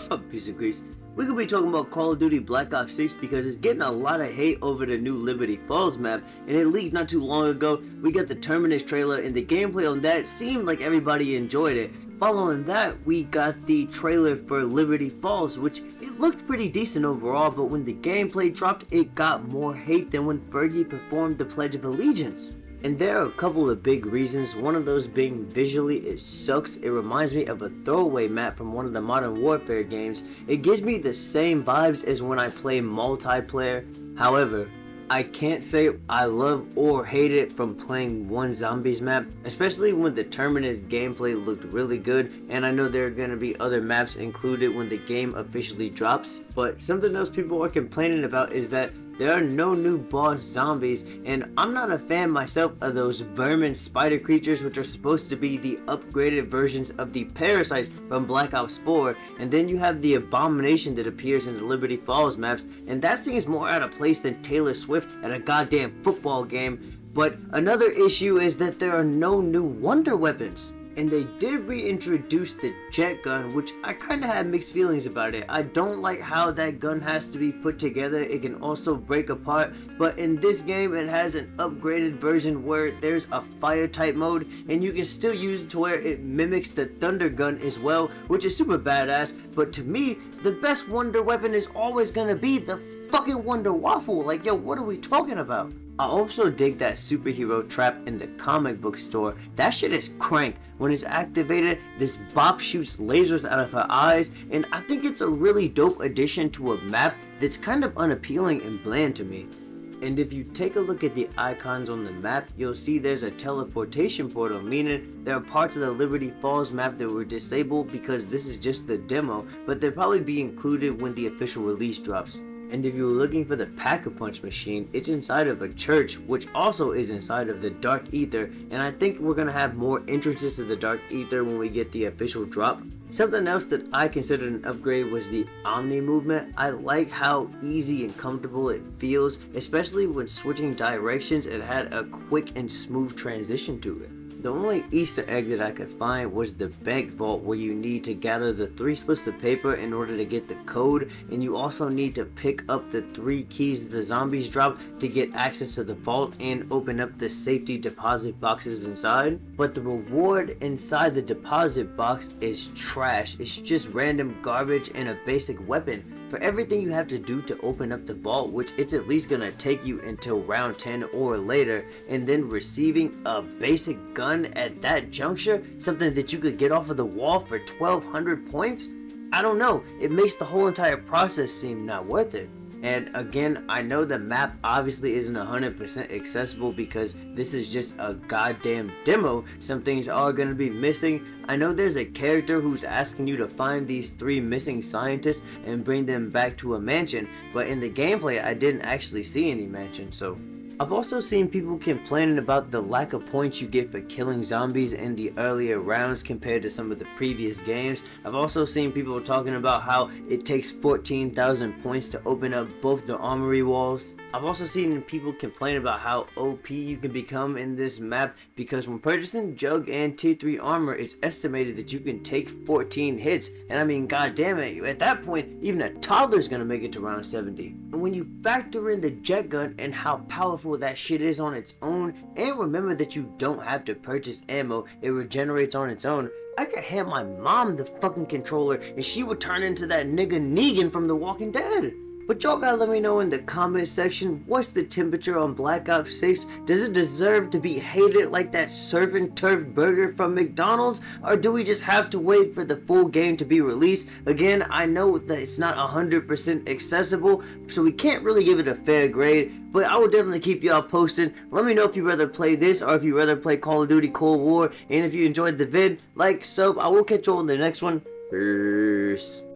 What's up, piece of grease? We could be talking about Call of Duty Black Ops 6 because it's getting a lot of hate over the new Liberty Falls map, and it leaked not too long ago. We got the Terminus trailer, and the gameplay on that seemed like everybody enjoyed it. Following that, we got the trailer for Liberty Falls, which it looked pretty decent overall, but when the gameplay dropped, it got more hate than when Fergie performed the Pledge of Allegiance. And there are a couple of big reasons, one of those being visually it sucks. It reminds me of a throwaway map from one of the Modern Warfare games. It gives me the same vibes as when I play multiplayer. However, I can't say I love or hate it from playing one zombies map, especially when the Terminus gameplay looked really good, and I know there are going to be other maps included when the game officially drops. But something else people are complaining about is that there are no new boss zombies, and I'm not a fan myself of those vermin spider creatures, which are supposed to be the upgraded versions of the parasites from Black Ops 4, and then you have the abomination that appears in the Liberty Falls maps, and that seems more out of place than Taylor Swift at a goddamn football game. But another issue is that there are no new wonder weapons. And they did reintroduce the jet gun, which I kind of had mixed feelings about it. I don't like how that gun has to be put together. It can also break apart, but in this game it has an upgraded version where there's a fire type mode, and you can still use it to where it mimics the thunder gun as well, which is super badass. But to me, the best wonder weapon is always gonna be the fucking Wonder Waffle. Like, yo, what are we talking about? I also dig that superhero trap in the comic book store. That shit is crank. When it's activated, this bop shoots lasers out of her eyes, and I think it's a really dope addition to a map that's kind of unappealing and bland to me. And if you take a look at the icons on the map, you'll see there's a teleportation portal, meaning there are parts of the Liberty Falls map that were disabled because this is just the demo, but they'll probably be included when the official release drops. And if you were looking for the Pack-a-Punch machine, it's inside of a church, which also is inside of the Dark Aether, and I think we're going to have more entrances to the Dark Aether when we get the official drop. Something else that I considered an upgrade was the Omni movement. I like how easy and comfortable it feels, especially when switching directions. It had a quick and smooth transition to it. The only Easter egg that I could find was the bank vault, where you need to gather the 3 slips of paper in order to get the code, and you also need to pick up the 3 keys that the zombies drop to get access to the vault and open up the safety deposit boxes inside. But the reward inside the deposit box is trash. It's just random garbage and a basic weapon. For everything you have to do to open up the vault, which it's at least gonna take you until round 10 or later, and then receiving a basic gun at that juncture, something that you could get off of the wall for 1200 points? I don't know, it makes the whole entire process seem not worth it. And again, I know the map obviously isn't 100% accessible because this is just a goddamn demo. Some things are going to be missing. I know there's a character who's asking you to find these 3 missing scientists and bring them back to a mansion, but in the gameplay I didn't actually see any mansion, so. I've also seen people complaining about the lack of points you get for killing zombies in the earlier rounds compared to some of the previous games. I've also seen people talking about how it takes 14,000 points to open up both the armory walls. I've also seen people complain about how OP you can become in this map because when purchasing Jug and Tier 3 armor, it's estimated that you can take 14 hits, and I mean, god damn it, at that point even a toddler's gonna make it to round 70. And when you factor in the jet gun and how powerful that shit is on its own, and remember that you don't have to purchase ammo, it regenerates on its own, I could hand my mom the fucking controller and she would turn into that nigga Negan from The Walking Dead. But y'all gotta let me know in the comment section, what's the temperature on Black Ops 6? Does it deserve to be hated like that surf and turf burger from McDonald's? Or do we just have to wait for the full game to be released? Again, I know that it's not 100% accessible, so we can't really give it a fair grade, but I will definitely keep y'all posted. Let me know if you'd rather play this or if you'd rather play Call of Duty Cold War, and if you enjoyed the vid, like, sub. I will catch you on the next one. Peace.